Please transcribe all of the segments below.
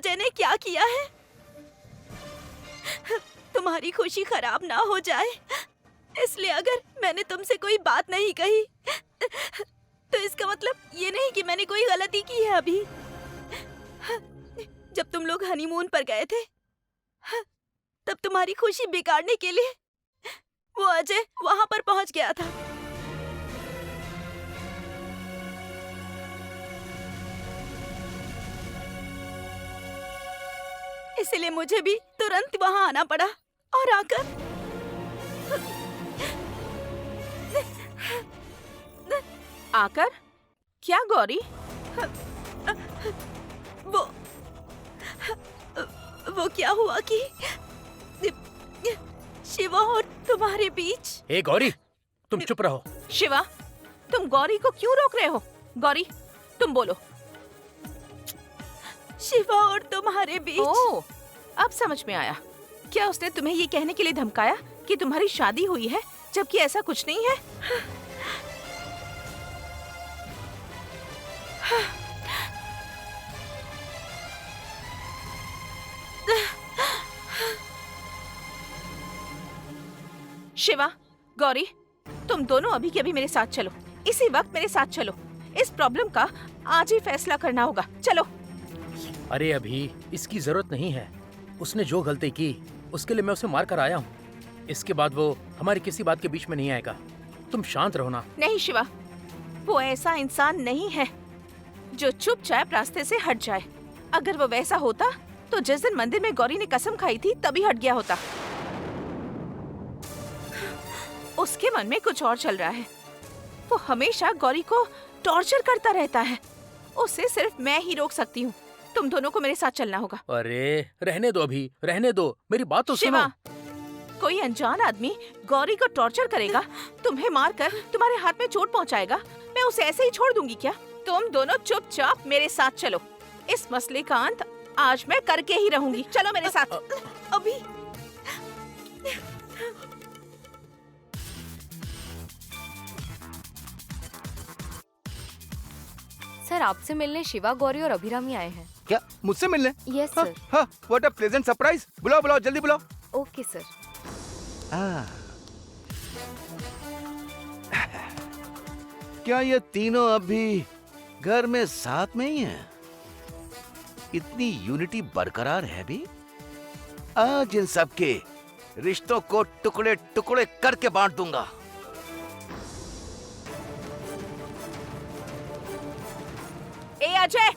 अजय ने क्या किया है? तुम्हारी खुशी खराब ना हो जाए, इसलिए अगर मैंने तुमसे कोई बात नहीं कही तो इसका मतलब ये नहीं कि मैंने कोई गलती की है। अभी जब तुम लोग हनीमून पर गए थे तब तुम्हारी खुशी बिगाड़ने के लिए वो अजय वहां पर पहुंच गया था। इसलिए मुझे भी तुरंत वहां आना पड़ा और आकर क्या गौरी? वो क्या हुआ कि शिवा और तुम्हारे बीच। हे गौरी, तुम चुप रहो। शिवा, तुम गौरी को क्यों रोक रहे हो? गौरी, तुम बोलो। शिवा और तुम्हारे बीच। ओह, अब समझ में आया। क्या उसने तुम्हें ये कहने के लिए धमकाया कि तुम्हारी शादी हुई है, जबकि ऐसा कुछ नहीं है? शिवा, गौरी, तुम दोनों अभी के अभी मेरे साथ चलो। इसी वक्त मेरे साथ चलो। इस प्रॉब्लम का आज ही फैसला करना होगा। चलो। अरे अभी इसकी जरूरत नहीं है। उसने जो गलती की उसके लिए मैं उसे मार कर आया हूँ। इसके बाद वो हमारी किसी बात के बीच में नहीं आएगा। तुम शांत रहो ना। नहीं शिवा, वो ऐसा इंसान नहीं है जो चुपचाप रास्ते से हट जाए। अगर वो वैसा होता तो जिस दिन मंदिर में गौरी ने कसम खाई थी तभी हट गया होता। उसके मन में कुछ और चल रहा है। वो हमेशा गौरी को टॉर्चर करता रहता है। उसे सिर्फ मैं ही रोक सकती हूँ। तुम दोनों को मेरे साथ चलना होगा। अरे रहने दो, अभी रहने दो, मेरी बात तो सुनो। शिवा, कोई अनजान आदमी गौरी को टॉर्चर करेगा, तुम्हें मारकर तुम्हारे हाथ में चोट पहुंचाएगा, मैं उसे ऐसे ही छोड़ दूंगी क्या? तुम दोनों चुपचाप मेरे साथ चलो। इस मसले का अंत आज मैं करके ही रहूंगी। चलो मेरे साथ। अभी सर, आपसे मिलने शिवा, गौरी और अभिरामी आए हैं। क्या मुझसे मिलने? यस हाँ, सर। हाँ, व्हाट अ प्लेजेंट सरप्राइज। बुलाओ बुलाओ, जल्दी बुलाओ। Okay sir. क्या ये तीनों अब भी घर में साथ में ही हैं? इतनी यूनिटी बरकरार है भी? आज इन सबके रिश्तों को टुकड़े टुकड़े करके बांट दूंगा। ए अजय,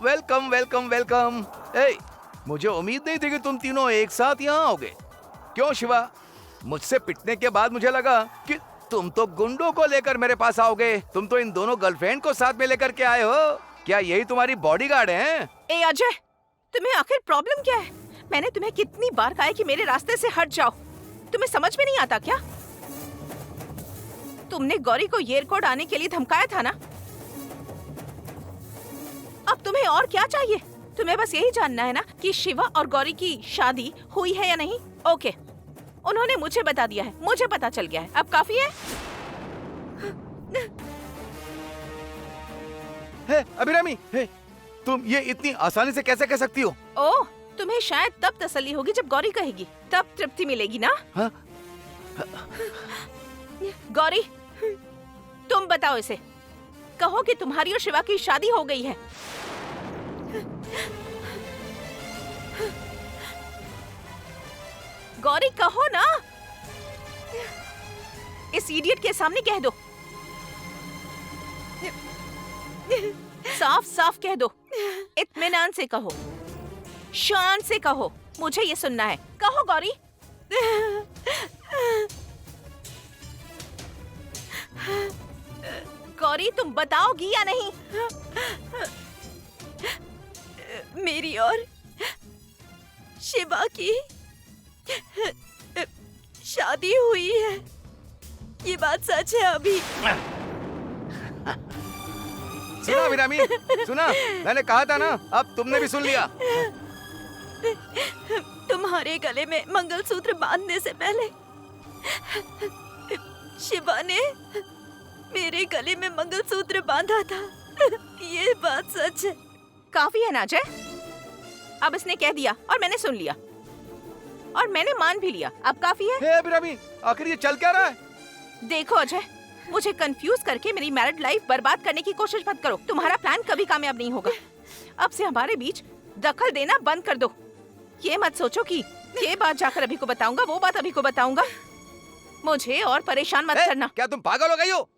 वेलकम वेलकम वेलकम। ए, मुझे उम्मीद नहीं थी कि तुम तीनों एक साथ यहाँ आओगे। क्यों शिवा, मुझसे पिटने के बाद मुझे लगा कि तुम तो गुंडों को लेकर मेरे पास आओगे। तुम तो इन दोनों गर्लफ्रेंड को साथ में लेकर के आए हो। क्या यही तुम्हारी बॉडीगार्ड हैं? ए अजय, तुम्हें आखिर प्रॉब्लम क्या है? मैंने तुम्हें कितनी बार कहा है कि मेरे रास्ते से हट जाओ। तुम्हें समझ में नहीं आता क्या? तुमने गौरी को एयरपोर्ट आने के लिए धमकाया था ना? अब तुम्हें और क्या चाहिए? तुम्हें बस यही जानना है ना कि शिवा और गौरी की शादी हुई है या नहीं? ओके, उन्होंने मुझे बता दिया है, मुझे पता चल गया है। अब काफी है। हे अभिरामी, हे, तुम ये इतनी आसानी से कैसे कह सकती हो? ओह, तुम्हें शायद तब तसल्ली होगी जब गौरी कहेगी, तब तृप्ति मिलेगी ना? हाँ? गौरी, तुम बताओ इसे। कहो कि तुम्हारी और शिवा की शादी हो गई है। गौरी कहो ना। इस इडियट के सामने कह दो। साफ साफ कह दो। इत्मीनान से कहो, शान से कहो। मुझे ये सुनना है। कहो गौरी। गौरी, तुम बताओगी या नहीं? मेरी और शिवा की शादी हुई है, ये बात सच है। अभी सुना अभिरामी, सुना? मैंने कहा था ना, अब तुमने भी सुन लिया। तुम्हारे गले में मंगलसूत्र बांधने से पहले शिवा ने मेरे गले में मंगलसूत्र बांधा था। ये बात सच है। काफी है ना अजय? अब इसने कह दिया और मैंने सुन लिया और मैंने मान भी लिया। अब काफी है। हे अभिरामी, आखिर ये चल क्या रहा है? देखो अजय, मुझे कंफ्यूज करके मेरी मैरिड लाइफ बर्बाद करने की कोशिश मत करो। तुम्हारा प्लान कभी कामयाब नहीं होगा। अब से हमारे बीच दखल देना बंद कर दो। ये मत सोचो कि ये बात जाकर अभी को बताऊंगा, वो बात अभी को बताऊंगा। मुझे और परेशान मत करना। क्या तुम पागल हो गई हो?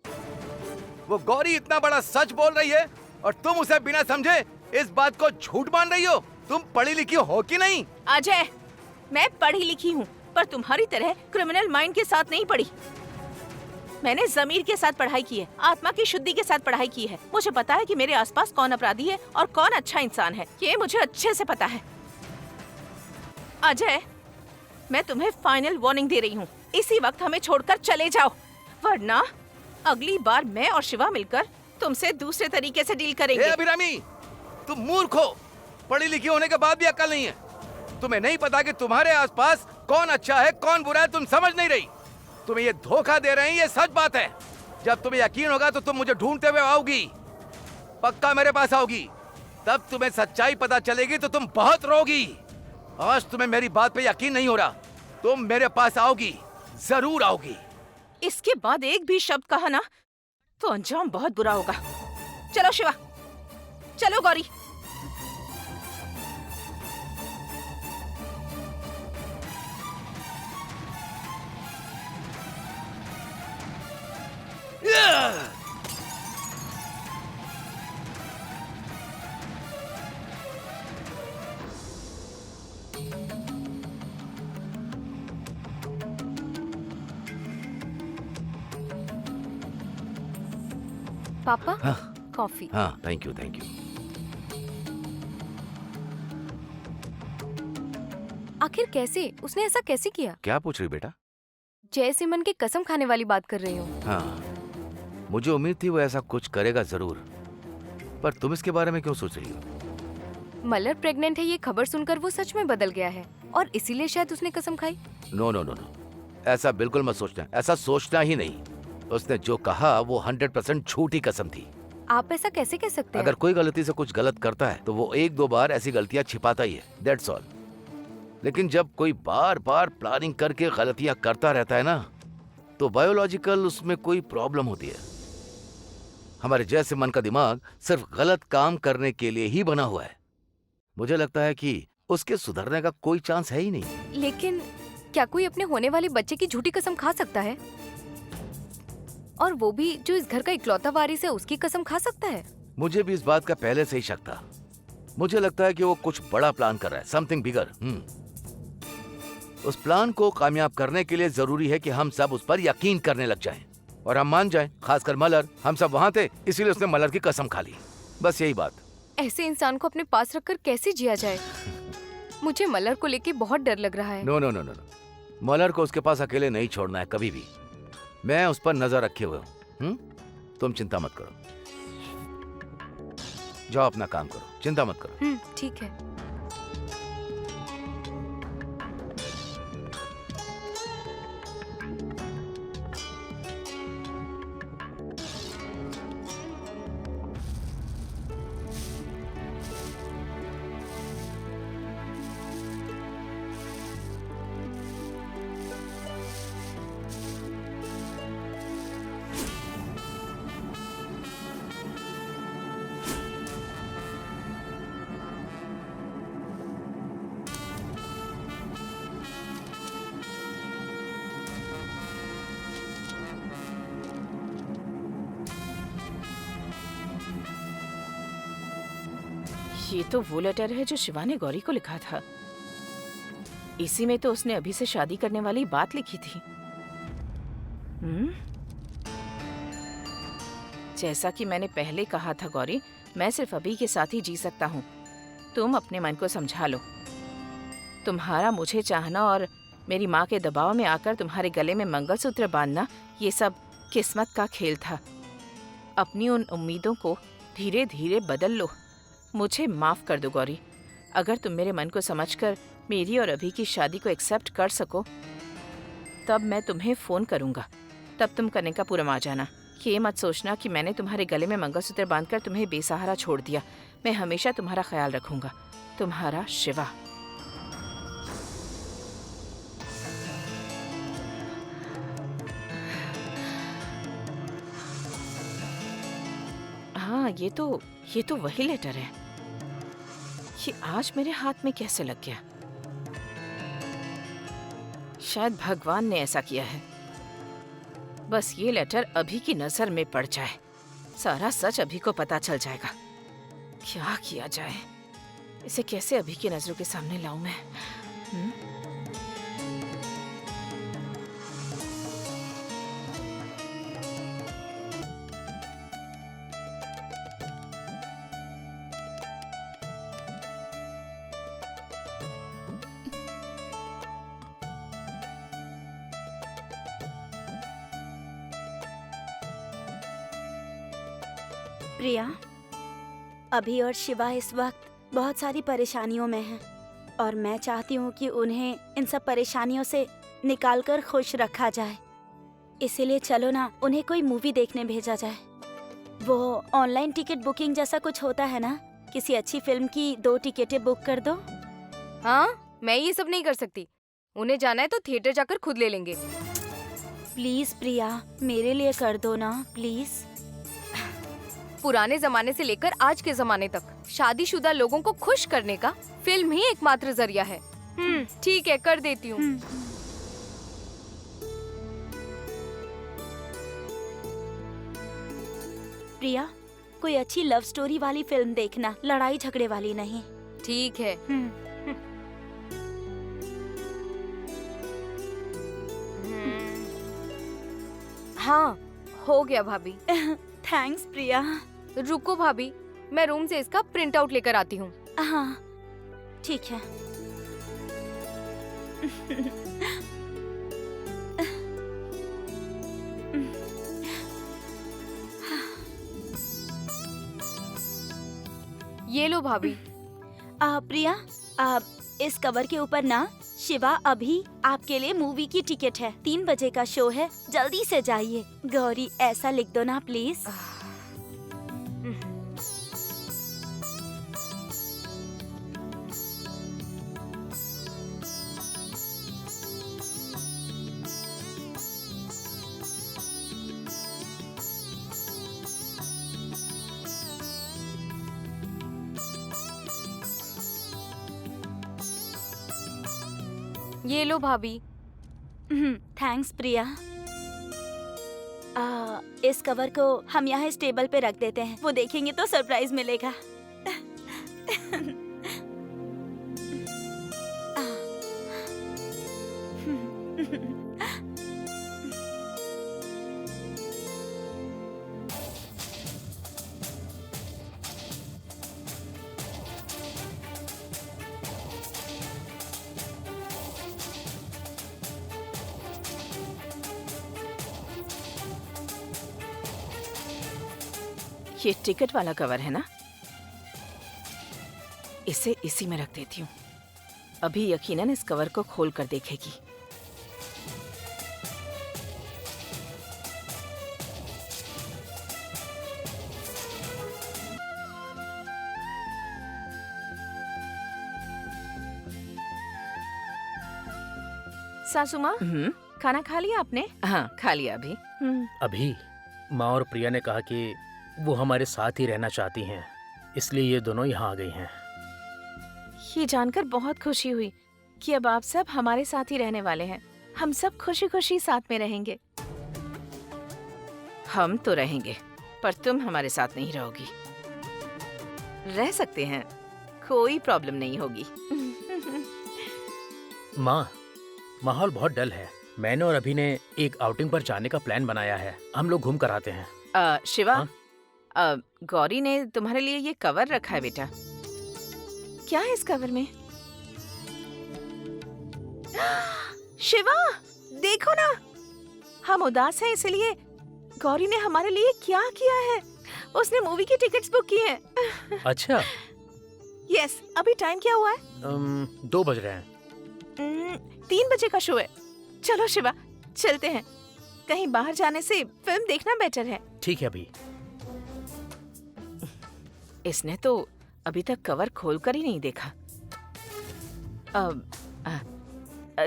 वो गौरी इतना बड़ा सच बोल रही है और तुम उसे बिना समझे इस बात को झूठ मान रही हो। तुम पढ़ी लिखी हो कि नहीं? अजय, मैं पढ़ी लिखी हूँ पर तुम्हारी तरह क्रिमिनल माइंड के साथ नहीं पढ़ी। मैंने जमीर के साथ पढ़ाई की है, आत्मा की शुद्धि के साथ पढ़ाई की है। मुझे पता है कि मेरे आसपास कौन अपराधी है और कौन अच्छा इंसान है। ये मुझे अच्छे से पता है। अजय, मैं तुम्हें फाइनल वार्निंग दे रही हूँ। इसी वक्त हमें छोड़कर चले जाओ, वरना अगली बार मैं और शिवा मिलकर तुमसे दूसरे तरीके से डील करेंगे। अभिरामी, तुम मूर्ख हो। पढ़ी लिखी होने के बाद भी अक्ल नहीं है। तुम्हें नहीं पता कि तुम्हारे आसपास कौन अच्छा है कौन बुरा है। तुम समझ नहीं रही। तुम्हें ये धोखा दे रहे हैं, ये सच बात है। जब तुम्हें यकीन होगा तो तुम मुझे ढूंढते हुए आओगी, पक्का मेरे पास आओगी। तब तुम्हें सच्चाई पता चलेगी तो तुम बहुत रोगी। आज तुम्हें मेरी बात पे यकीन नहीं हो रहा। तुम मेरे पास आओगी, जरूर आओगी। इसके बाद एक भी शब्द कहा ना तो अंजाम बहुत बुरा होगा। चलो शिवा, चलो गौरी। पापा, हाँ। कॉफी। हाँ, थैंक यू थैंक यू। आखिर कैसे? उसने ऐसा कैसे किया? क्या पूछ रही बेटा? जय सिमन के कसम खाने वाली बात कर रही हूँ। हाँ, मुझे उम्मीद थी वो ऐसा कुछ करेगा जरूर। पर तुम इसके बारे में क्यों सोच रही हो? मलर प्रेग्नेंट है, ये खबर सुनकर वो सच में बदल गया है और इसीलिए शायद उसने कसम खाई। नो नो नो नो, ऐसा बिल्कुल मत सोचना। ऐसा सोचना ही नहीं। उसने जो कहा वो 100% झूठी कसम थी। आप ऐसा कैसे कह सकते हैं? अगर कोई गलती से कुछ गलत करता है तो वो एक दो बार ऐसी गलतियां छिपाता ही है, दैट्स ऑल। लेकिन जब कोई बार बार प्लानिंग करके गलतियां करता रहता है ना, तो बायोलॉजिकल उसमें कोई प्रॉब्लम होती है। हमारे जैसे मन का दिमाग सिर्फ गलत काम करने के लिए ही बना हुआ है। मुझे लगता है कि उसके सुधरने का कोई चांस है ही नहीं। लेकिन क्या कोई अपने होने वाले बच्चे की झूठी कसम खा सकता है? और वो भी जो इस घर का इकलौता वारिस है, उसकी कसम खा सकता है? मुझे भी इस बात का पहले से ही शक था। मुझे लगता है कि वो कुछ बड़ा प्लान कर रहा है, समथिंग बिगर। उस प्लान को कामयाब करने के लिए जरूरी है कि हम सब उस पर यकीन करने लग जाएं और हम मान जाएं। खासकर मलर, हम सब वहाँ थे इसीलिए उसने मलर की कसम खा ली। बस यही बात। ऐसे इंसान को अपने पास रखकर कैसे जिया जाए? मुझे मलर को लेके बहुत डर लग रहा है। नो नो नो नो, मलर को उसके पास अकेले नहीं छोड़ना है कभी भी। मैं उस पर नजर रखे हुए हूँ। तुम चिंता मत करो, जाओ अपना काम करो, चिंता मत करो। ठीक है। ये तो वो लेटर है जो शिवा ने गौरी को लिखा था। इसी में तो उसने अभी से शादी करने वाली बात लिखी थी। जैसा कि मैंने पहले कहा था गौरी, मैं सिर्फ अभी के साथ ही जी सकता हूँ। तुम अपने मन को समझा लो। तुम्हारा मुझे चाहना और मेरी माँ के दबाव में आकर तुम्हारे गले में मंगलसूत्र बांधना, ये सब किस्मत का खेल था। अपनी उन उम्मीदों को धीरे धीरे बदल लो। मुझे माफ कर दो गौरी। अगर तुम मेरे मन को समझकर मेरी और अभी की शादी को एक्सेप्ट कर सको तब मैं तुम्हें फोन करूंगा। तब तुम करने का पूरा मान जाना। ये मत सोचना कि मैंने तुम्हारे गले में मंगलसूत्र बांधकर तुम्हें बेसहारा छोड़ दिया। मैं हमेशा तुम्हारा ख्याल रखूंगा। तुम्हारा शिवा। हाँ, ये तो वही लेटर है। ये आज मेरे हाथ में कैसे लग गया? शायद भगवान ने ऐसा किया है। बस ये लेटर अभी की नजर में पड़ जाए, सारा सच अभी को पता चल जाएगा। क्या किया जाए? इसे कैसे अभी की नजरों के सामने लाऊं मैं? प्रिया, अभी और शिवा इस वक्त बहुत सारी परेशानियों में हैं और मैं चाहती हूँ कि उन्हें इन सब परेशानियों से निकालकर खुश रखा जाए। इसीलिए चलो ना, उन्हें कोई मूवी देखने भेजा जाए। वो ऑनलाइन टिकट बुकिंग जैसा कुछ होता है ना, किसी अच्छी फिल्म की 2 टिकटें बुक कर दो। हाँ, मैं ये सब नहीं कर सकती। उन्हें जाना है तो थिएटर जाकर खुद ले लेंगे। प्लीज प्रिया, मेरे लिए कर दो ना, प्लीज। पुराने जमाने से लेकर आज के जमाने तक शादीशुदा लोगों को खुश करने का फिल्म ही एकमात्र जरिया है। ठीक है, कर देती हूँ। प्रिया, कोई अच्छी लव स्टोरी वाली फिल्म देखना, लड़ाई झगड़े वाली नहीं। ठीक है। हाँ, हो गया भाभी। थैंक्स प्रिया। रुको भाभी, मैं रूम से इसका प्रिंट आउट लेकर आती हूँ। हाँ, ठीक है। ये लो भाभी। प्रिया, इस कवर के ऊपर ना शिवा अभी आपके लिए मूवी की टिकट है। 3 बजे का शो है, जल्दी से जाइए। गौरी, ऐसा लिख दो ना प्लीज। ये लो भाभी। थैंक्स प्रिया। इस कवर को हम यहाँ इस टेबल पे रख देते हैं। वो देखेंगे तो सरप्राइज मिलेगा। ये टिकट वाला कवर है ना? इसे इसी में रख देती हूँ। अभी यकीनन इस कवर को खोल कर देखेगी। सासू माँ, खाना खा लिया आपने? हाँ, खा लिया अभी। अभी माँ और प्रिया ने कहा कि वो हमारे साथ ही रहना चाहती हैं, इसलिए ये दोनों यहाँ आ गई हैं। ये जानकर बहुत खुशी हुई कि अब आप सब हमारे साथ ही रहने वाले हैं। हम सब खुशी खुशी साथ में रहेंगे। हम तो रहेंगे, पर तुम हमारे साथ नहीं रहोगी। रह सकते हैं, कोई प्रॉब्लम नहीं होगी। माँ, माहौल बहुत डल है। मैंने और अभी ने एक आउटिंग पर जाने का प्लान बनाया है। हम लोग घूम कर आते हैं। शिवा, हाँ? गौरी ने तुम्हारे लिए ये कवर रखा है बेटा। क्या है इस कवर में? शिवा, देखो ना, हम उदास हैं इसलिए गौरी ने हमारे लिए क्या किया है। उसने मूवी की टिकट्स बुक की हैं। अच्छा। यस, अभी टाइम क्या हुआ है? 2 बज रहे हैं। 3 बजे का शो है। चलो शिवा, चलते हैं। कहीं बाहर जाने से फिल्म देखना बेटर है। ठीक है अभी। इसने तो अभी तक कवर खोलकर ही नहीं देखा।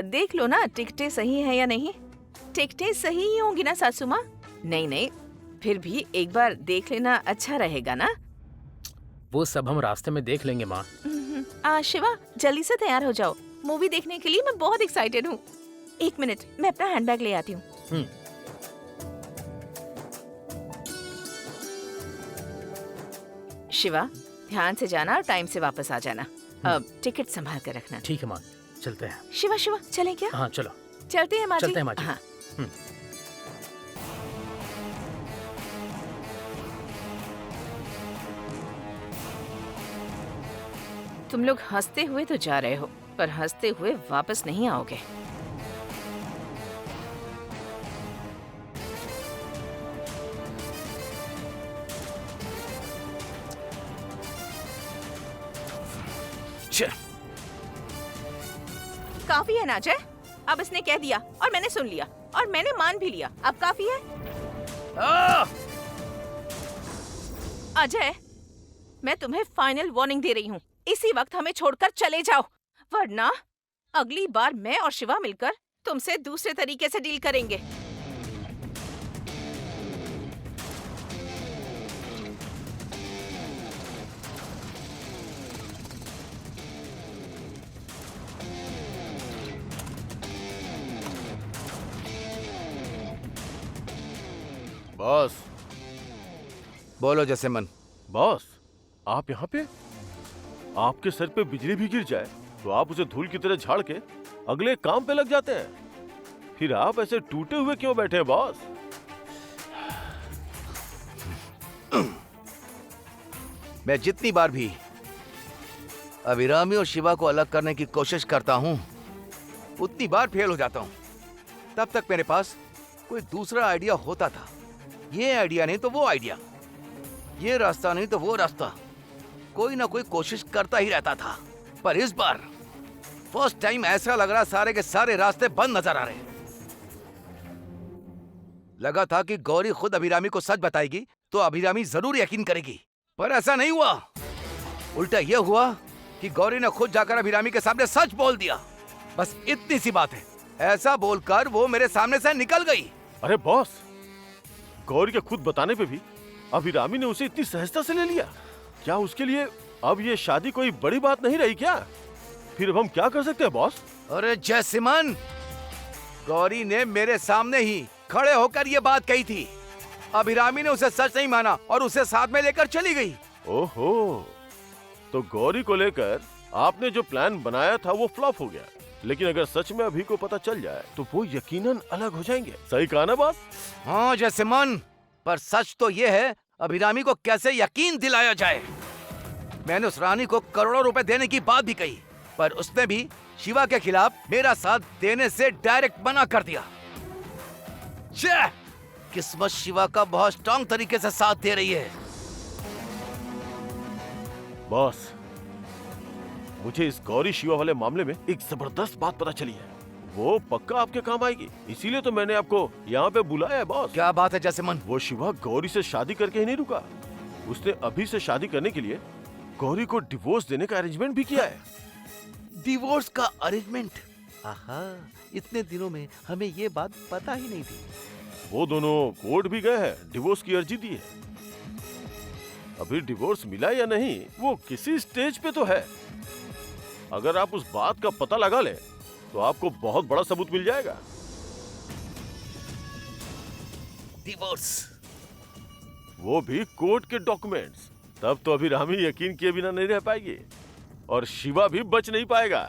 देख लो ना टिकटें सही है या नहीं। टिकटें सही ही होंगी ना सासू माँ? नहीं नहीं, फिर भी एक बार देख लेना अच्छा रहेगा ना। वो सब हम रास्ते में देख लेंगे माँ। शिवा जल्दी से तैयार हो जाओ, मूवी देखने के लिए मैं बहुत एक्साइटेड हूँ। 1 मिनट, मैं अपना हैंडबैग ले आती हूँ। शिवा ध्यान से जाना और टाइम से वापस आ जाना। टिकट संभाल कर रखना। ठीक है माँ, चलते हैं। शिवा शिवा चलें क्या? हाँ चलो। चलते हैं माँ जी। चलते हैं माँ जी। हाँ। तुम लोग हंसते हुए तो जा रहे हो, पर हंसते हुए वापस नहीं आओगे। काफी है ना अजय, अब इसने कह दिया और मैंने सुन लिया और मैंने मान भी लिया, अब काफी है। अजय, मैं तुम्हें फाइनल वार्निंग दे रही हूँ, इसी वक्त हमें छोड़कर चले जाओ, वरना अगली बार मैं और शिवा मिलकर तुमसे दूसरे तरीके से डील करेंगे। बॉस। बोलो जैसेमन। बॉस, आप यहाँ पे? आपके सर पे बिजली भी गिर जाए तो आप उसे धूल की तरह झाड़ के अगले काम पे लग जाते हैं। फिर आप ऐसे टूटे हुए क्यों बैठे हैं बॉस? मैं जितनी बार भी अभिरामी और शिवा को अलग करने की कोशिश करता हूँ, उतनी बार फेल हो जाता हूँ। तब तक मेरे पास कोई दूसरा आइडिया होता था। ये आइडिया नहीं तो वो आइडिया, ये रास्ता नहीं तो वो रास्ता, कोई ना कोई कोशिश करता ही रहता था। पर इस बार फर्स्ट टाइम ऐसा लग रहा सारे के सारे रास्ते बंद नजर आ रहे। लगा था कि गौरी खुद अभिरामी को सच बताएगी तो अभिरामी जरूर यकीन करेगी, पर ऐसा नहीं हुआ। उल्टा यह हुआ कि गौरी ने खुद जाकर अभिरामी के सामने सच बोल दिया। बस इतनी सी बात है, ऐसा बोलकर वो मेरे सामने से निकल गई। अरे बॉस, गौरी के खुद बताने पे भी अभिरामी ने उसे इतनी सहजता से ले लिया। क्या उसके लिए अब ये शादी कोई बड़ी बात नहीं रही क्या? फिर अब हम क्या कर सकते हैं बॉस? अरे जयसिमन, गौरी ने मेरे सामने ही खड़े होकर ये बात कही थी। अभिरामी ने उसे सच नहीं माना और उसे साथ में लेकर चली गई। ओहो, तो गौरी को लेकर आपने जो प्लान बनाया था वो फ्लॉप हो गया। लेकिन अगर सच में अभी को पता चल जाए तो वो यकीनन अलग हो जाएंगे। सही कहा ना बॉस? हाँ जयसिमन, पर सच तो ये है, अभिरामी को कैसे यकीन दिलाया जाए। मैंने उस रानी को करोड़ों रुपए देने की बात भी कही, पर उसने भी शिवा के खिलाफ मेरा साथ देने से डायरेक्ट मना कर दिया। किस्मत शिवा का बहुत स्ट्रांग तरीके से साथ दे रही है। बॉस, मुझे इस गौरी शिवा वाले मामले में एक जबरदस्त बात पता चली है। वो पक्का आपके काम आएगी, इसीलिए तो मैंने आपको यहाँ पे बुलाया है बॉस। क्या बात है जयसिमन? वो शिवा गौरी से शादी करके ही नहीं रुका, उसने अभी से शादी करने के लिए गौरी को डिवोर्स देने का अरेंजमेंट भी किया है। डिवोर्स का अरेंजमेंट? आहा, इतने दिनों में हमें ये बात पता ही नहीं थी। वो दोनों कोर्ट भी गए हैं, डिवोर्स की अर्जी दी है। अभी डिवोर्स मिला या नहीं वो किसी स्टेज पे तो है। अगर आप उस बात का पता लगा लें तो आपको बहुत बड़ा सबूत मिल जाएगा। डिवोर्स? वो भी कोर्ट के डॉक्यूमेंट्स। तब तो अभिरामी यकीन किए बिना नहीं रह पाएगी और शिवा भी बच नहीं पाएगा।